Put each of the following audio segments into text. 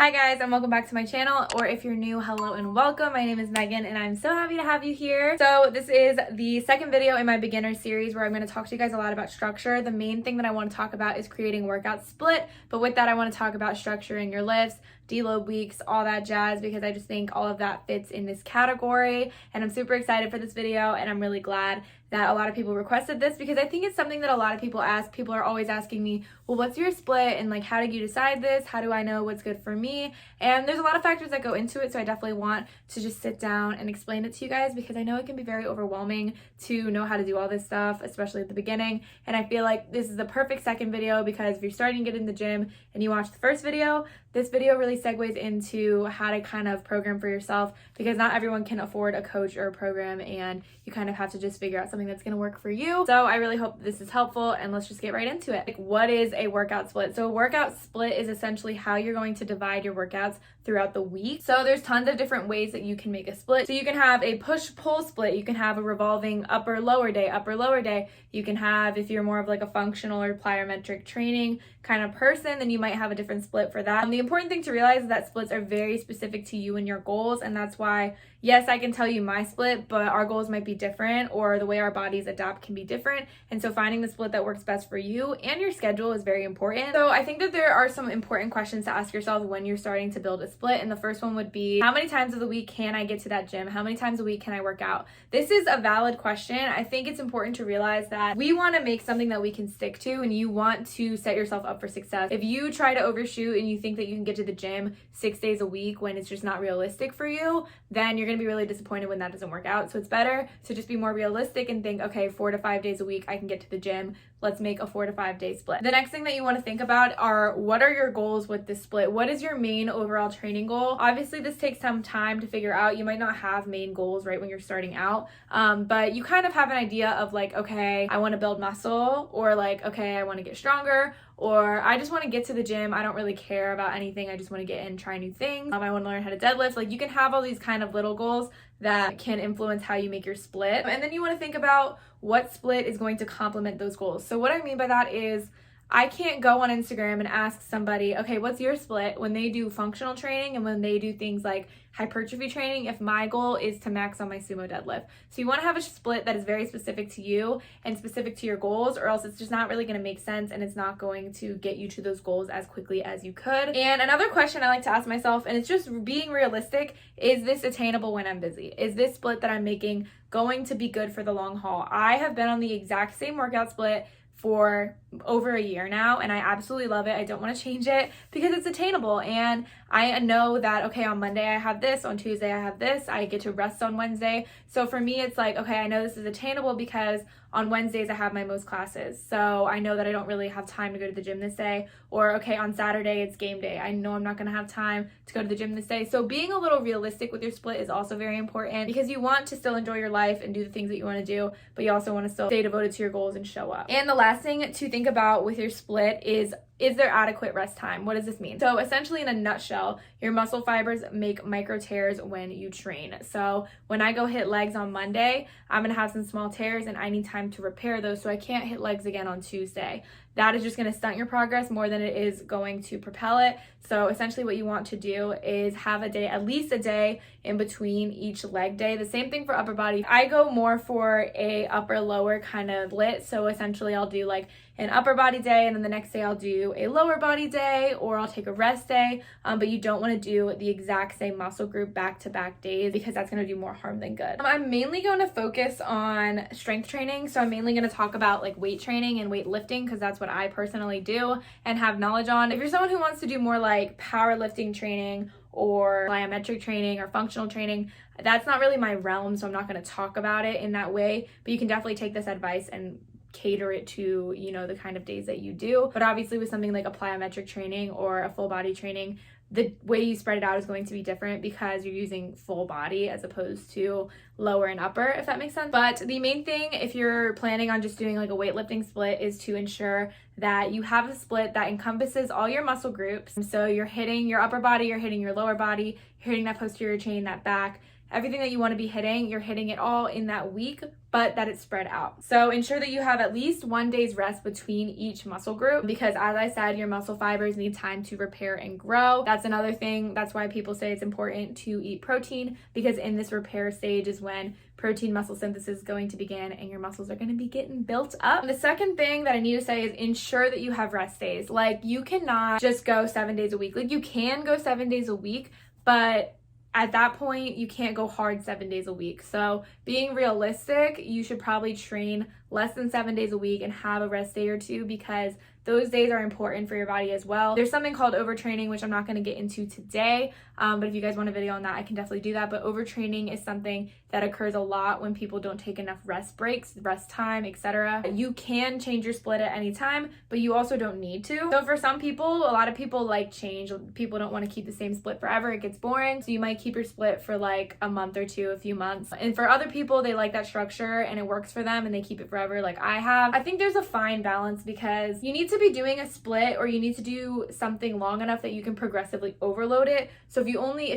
Hi guys, and welcome back to my channel, or if you're new, hello and welcome. My name is Megan and I'm so happy to have you here. So this is the second video in my beginner series where I'm going to talk to you guys a lot about structure. The main thing that I want to talk about is creating workout split, but with that I want to talk about structuring your lifts, deload weeks, all that jazz, because I just think all of that fits in this category. And I'm super excited for this video, and I'm really glad that a lot of people requested this because I think it's something that a lot of people ask. People are always asking me, well, what's your split? And like, how did you decide this? How do I know what's good for me? And there's a lot of factors that go into it. So I definitely want to just sit down and explain it to you guys because I know it can be very overwhelming to know how to do all this stuff, especially at the beginning. And I feel like this is the perfect second video because if you're starting to get in the gym and you watch the first video, this video really segues into how to kind of program for yourself because not everyone can afford a coach or a program, and you kind of have to just figure out something that's going to work for you. So I really hope this is helpful, and let's just get right into it. Like, what is a workout split? So a workout split is essentially how you're going to divide your workouts throughout the week. So there's tons of different ways that you can make a split. So you can have a push-pull split. You can have a revolving upper-lower day, upper-lower day. You can have, if you're more of like a functional or plyometric training kind of person, then you might have a different split for that. The important thing to realize is that splits are very specific to you and your goals, and that's why, yes, I can tell you my split, but our goals might be different, or the way our bodies adapt can be different. And so finding the split that works best for you and your schedule is very important. So I think that there are some important questions to ask yourself when you're starting to build a split. And the first one would be, how many times of the week can I get to that gym? How many times a week can I work out? This is a valid question. I think it's important to realize that we want to make something that we can stick to, and you want to set yourself up for success. If you try to overshoot and you think that you can get to the gym 6 days a week when it's just not realistic for you, then you're going to be really disappointed when that doesn't work out. So it's better to just be more realistic and think, okay, 4 to 5 days a week I can get to the gym. Let's make a 4 to 5 day split. The next thing that you want to think about are, what are your goals with this split? What is your main overall training goal? Obviously, this takes some time to figure out. You might not have main goals right when you're starting out, but you kind of have an idea of like, okay, I want to build muscle, or like, okay, I want to get stronger, or I just want to get to the gym. I don't really care about anything. I just want to get in, try new things. I want to learn how to deadlift. Like, you can have all these kind of little goals that can influence how you make your split. And then you want to think about what split is going to complement those goals. So what I mean by that is, I can't go on Instagram and ask somebody, okay, what's your split when they do functional training and when they do things like hypertrophy training if my goal is to max on my sumo deadlift. So you want to have a split that is very specific to you and specific to your goals, or else it's just not really going to make sense and it's not going to get you to those goals as quickly as you could. And another question I like to ask myself, and it's just being realistic, is this attainable when I'm busy? Is this split that I'm making going to be good for the long haul? I have been on the exact same workout split for over a year now, and I absolutely love it. I don't want to change it because it's attainable, and I know that, okay, on Monday I have this, on Tuesday I have this, I get to rest on Wednesday. So for me, it's like, okay, I know this is attainable because on Wednesdays I have my most classes, so I know that I don't really have time to go to the gym this day. Or okay, on Saturday it's game day, I know I'm not gonna have time to go to the gym this day. So being a little realistic with your split is also very important because you want to still enjoy your life and do the things that you want to do, but you also want to still stay devoted to your goals and show up. And the last thing to think about with your split is there adequate rest time? What does this mean? So essentially, in a nutshell, your muscle fibers make micro tears when you train. So when I go hit legs on Monday, I'm gonna have some small tears and I need time to repair those, so I can't hit legs again on Tuesday. That is just going to stunt your progress more than it is going to propel it. So essentially what you want to do is have a day, at least a day in between each leg day. The same thing for upper body. I go more for a upper lower kind of split. So essentially I'll do like an upper body day, and then the next day I'll do a lower body day, or I'll take a rest day. But you don't want to do the exact same muscle group back-to-back days because that's going to do more harm than good. I'm mainly going to focus on strength training. So I'm mainly going to talk about like weight training and weightlifting because that's what I personally do and have knowledge on. If you're someone who wants to do more like powerlifting training or plyometric training or functional training, that's not really my realm, so I'm not going to talk about it in that way, but you can definitely take this advice and cater it to, you know, the kind of days that you do. But obviously with something like a plyometric training or a full body training, the way you spread it out is going to be different because you're using full body as opposed to lower and upper, if that makes sense. But the main thing, if you're planning on just doing like a weightlifting split, is to ensure that you have a split that encompasses all your muscle groups. So you're hitting your upper body, you're hitting your lower body, you're hitting that posterior chain, that back, everything that you want to be hitting, you're hitting it all in that week, but that it's spread out. So ensure that you have at least 1 day's rest between each muscle group, because as I said, your muscle fibers need time to repair and grow. That's another thing. That's why people say it's important to eat protein, because in this repair stage is when protein muscle synthesis is going to begin and your muscles are going to be getting built up. The second thing that I need to say is ensure that you have rest days. Like, you cannot just go 7 days a week. Like, you can go 7 days a week, but at that point, you can't go hard 7 days a week. So being realistic, you should probably train less than 7 days a week and have a rest day or two, because those days are important for your body as well. There's something called overtraining, which I'm not going to get into today, but if you guys want a video on that, I can definitely do that. But overtraining is something that occurs a lot when people don't take enough rest breaks, rest time, etc. You can change your split at any time, but you also don't need to. So for some people, a lot of people like change. People don't want to keep the same split forever. It gets boring. So you might keep your split for like a month or two, a few months. And for other people, they like that structure and it works for them and they keep it forever, like I have. I think there's a fine balance, because you need to be doing a split, or you need to do something long enough that you can progressively overload it. So if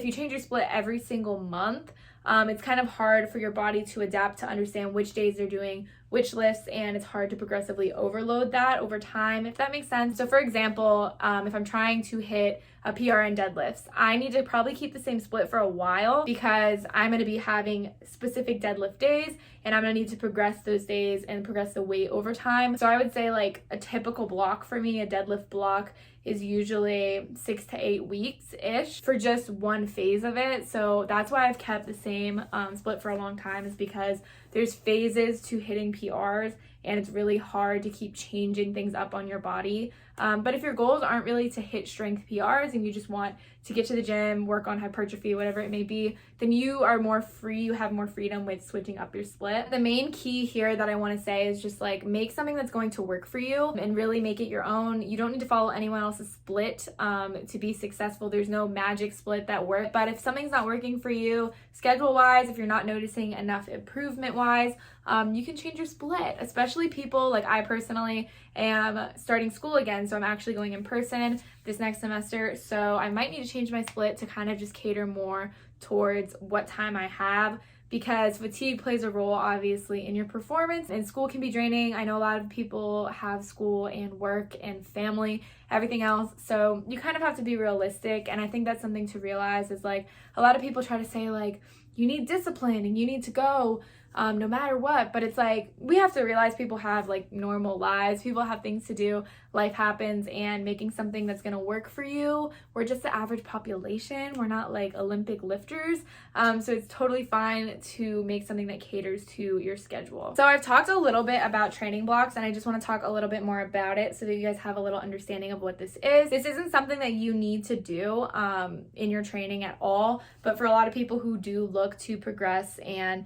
you change your split every single month, it's kind of hard for your body to adapt to understand which days they're doing which lifts, and it's hard to progressively overload that over time, if that makes sense. So for example, if I'm trying to hit a PR in deadlifts, I need to probably keep the same split for a while, because I'm going to be having specific deadlift days and I'm going to need to progress those days and progress the weight over time. So I would say like a typical block for me, a deadlift block, is usually 6 to 8 weeks-ish for just one phase of it. So that's why I've kept the same split for a long time, is because there's phases to hitting PRs and it's really hard to keep changing things up on your body. But if your goals aren't really to hit strength PRs and you just want to get to the gym, work on hypertrophy, whatever it may be, then you are more free, you have more freedom with switching up your split. The main key here that I want to say is just like, make something that's going to work for you and really make it your own. You don't need to follow anyone else's split to be successful. There's no magic split that works. But if something's not working for you, schedule wise, if you're not noticing enough improvement wise, you can change your split, especially people like I personally am starting school again. So I'm actually going in person this next semester. So I might need to change my split to kind of just cater more towards what time I have, because fatigue plays a role obviously in your performance, and school can be draining. I know a lot of people have school and work and family, everything else. So you kind of have to be realistic. And I think that's something to realize, is like, a lot of people try to say like, you need discipline and you need to go no matter what. But it's like, we have to realize people have like normal lives, people have things to do, life happens, and making something that's going to work for you, we're just the average population, we're not like Olympic lifters, so it's totally fine to make something that caters to your schedule. So I've talked a little bit about training blocks, and I just want to talk a little bit more about it so that you guys have a little understanding of what this is. This isn't something that you need to do in your training at all, but for a lot of people who do look to progress and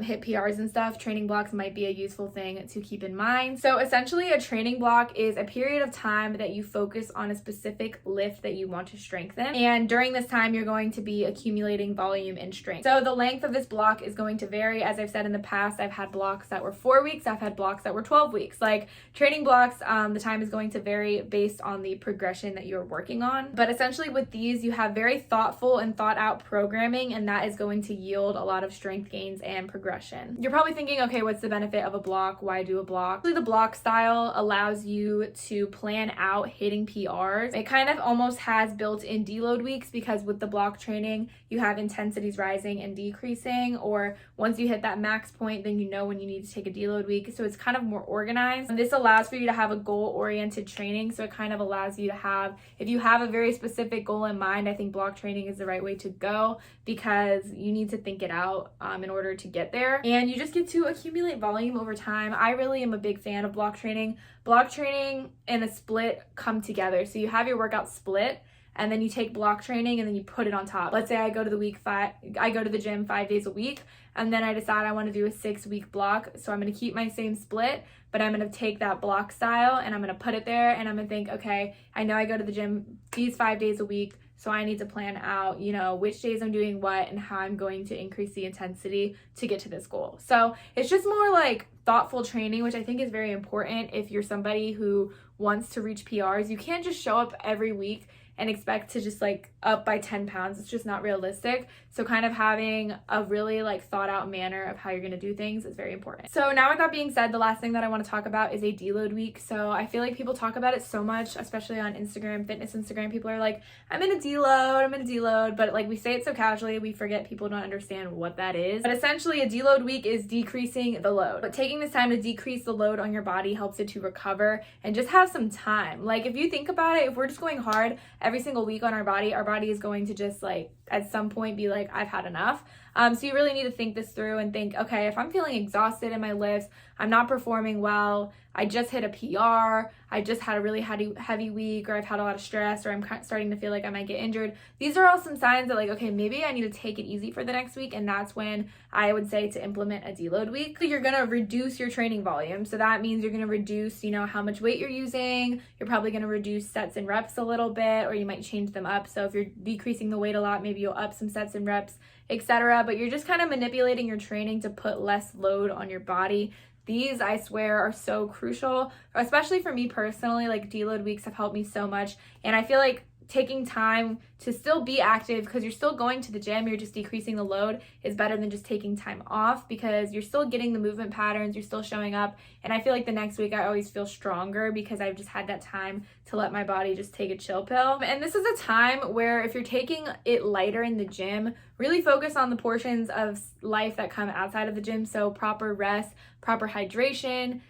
hit PRs and stuff, training blocks might be a useful thing to keep in mind. So essentially, a training block is a period of time that you focus on a specific lift that you want to strengthen, and during this time you're going to be accumulating volume and strength. So the length of this block is going to vary. As I've said in the past, I've had blocks that were 4 weeks, I've had blocks that were 12 weeks. Like, training blocks, the time is going to vary based on the progression that you're working on. But essentially with these, you have very thoughtful and thought out programming, and that is going to yield a lot of strength gains and progression. You're probably thinking, okay, what's the benefit of a block? Why do a block? The block style allows you to plan out hitting PRs. It kind of almost has built-in deload weeks, because with the block training, you have intensities rising and decreasing, or once you hit that max point, then you know when you need to take a deload week. So it's kind of more organized. And this allows for you to have a goal-oriented training. So it kind of allows you to have, if you have a very specific goal in mind, I think block training is the right way to go, because you need to think it out in order to get there, and you just get to accumulate volume over time. I really am a big fan of block training. Block training and a split come together. So you have your workout split, and then you take block training and then you put it on top. Let's say I go to the gym 5 days a week, and then I decide I want to do a 6-week block. So I'm going to keep my same split, but I'm going to take that block style and I'm going to put it there, and I'm going to think, okay, I know I go to the gym these 5 days a week, so I need to plan out, which days I'm doing what and how I'm going to increase the intensity to get to this goal. So it's just more like thoughtful training, which I think is very important if you're somebody who wants to reach PRs. You can't just show up every week and expect to just like up by 10 pounds. It's just not realistic. So kind of having a really like thought out manner of how you're going to do things is very important. So now with that being said, the last thing that I want to talk about is a deload week. So I feel like people talk about it so much, especially on Instagram, fitness Instagram. People are like, I'm in a deload, but like we say it so casually, we forget people don't understand what that is. But essentially a deload week is decreasing the load. But taking this time to decrease the load on your body helps it to recover and just have some time. Like if you think about it, if we're just going hard every single week on our body is going to just like at some point be like, I've had enough. So you really need to think this through and think, okay, if I'm feeling exhausted in my lifts, I'm not performing well, I just hit a PR, I just had a really heavy week, or I've had a lot of stress, or I'm starting to feel like I might get injured. These are all some signs that like, okay, maybe I need to take it easy for the next week. And that's when I would say to implement a deload week. So you're going to reduce your training volume. So that means you're going to reduce, how much weight you're using. You're probably going to reduce sets and reps a little bit, or you might change them up. So if you're decreasing the weight a lot, maybe you'll up some sets and reps, etc. But you're just kind of manipulating your training to put less load on your body. These, I swear, are so crucial, especially for me personally. Like deload weeks have helped me so much. And I feel like taking time to still be active, because you're still going to the gym, you're just decreasing the load, is better than just taking time off, because you're still getting the movement patterns, you're still showing up. And I feel like the next week I always feel stronger because I've just had that time to let my body just take a chill pill. And this is a time where if you're taking it lighter in the gym, really focus on the portions of life that come outside of the gym. So proper rest, proper hydration,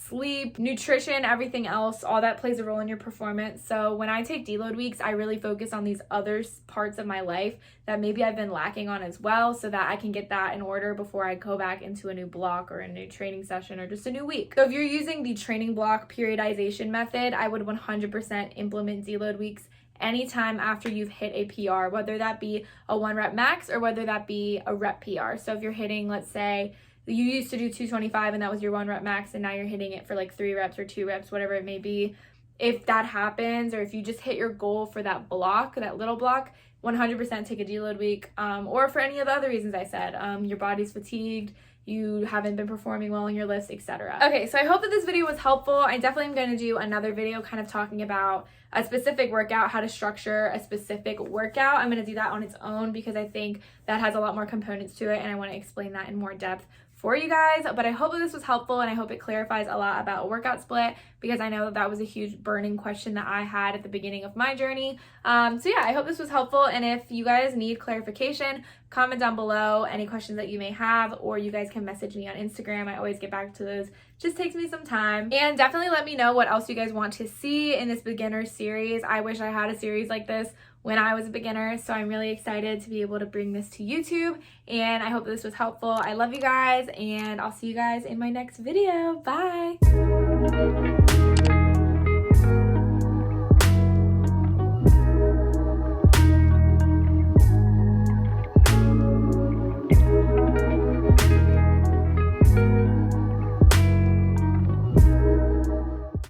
sleep, nutrition, everything else, all that plays a role in your performance. So when I take deload weeks, I really focus on these other parts of my life that maybe I've been lacking on as well, so that I can get that in order before I go back into a new block or a new training session or just a new week. So if you're using the training block periodization method, I would 100% implement deload weeks anytime after you've hit a PR, whether that be a 1 rep max or whether that be a rep PR. So if you're hitting, let's say, you used to do 225 and that was your 1 rep max, and now you're hitting it for like 3 reps or 2 reps, whatever it may be. If that happens, or if you just hit your goal for that block, that little block, 100% take a deload week. Or for any of the other reasons I said, your body's fatigued, you haven't been performing well in your lifts, etc. Okay, so I hope that this video was helpful. I definitely am going to do another video kind of talking about a specific workout, how to structure a specific workout. I'm going to do that on its own because I think that has a lot more components to it, and I want to explain that in more depth for you guys. But I hope that this was helpful, and I hope it clarifies a lot about a workout split, because I know that that was a huge burning question that I had at the beginning of my journey. So yeah, I hope this was helpful, and if you guys need clarification, comment down below any questions that you may have, or you guys can message me on Instagram. I always get back to those. Just takes me some time. And definitely let me know what else you guys want to see in this beginner series. I wish I had a series like this when I was a beginner, so I'm really excited to be able to bring this to YouTube, and I hope this was helpful. I love you guys, and I'll see you guys in my next video. Bye.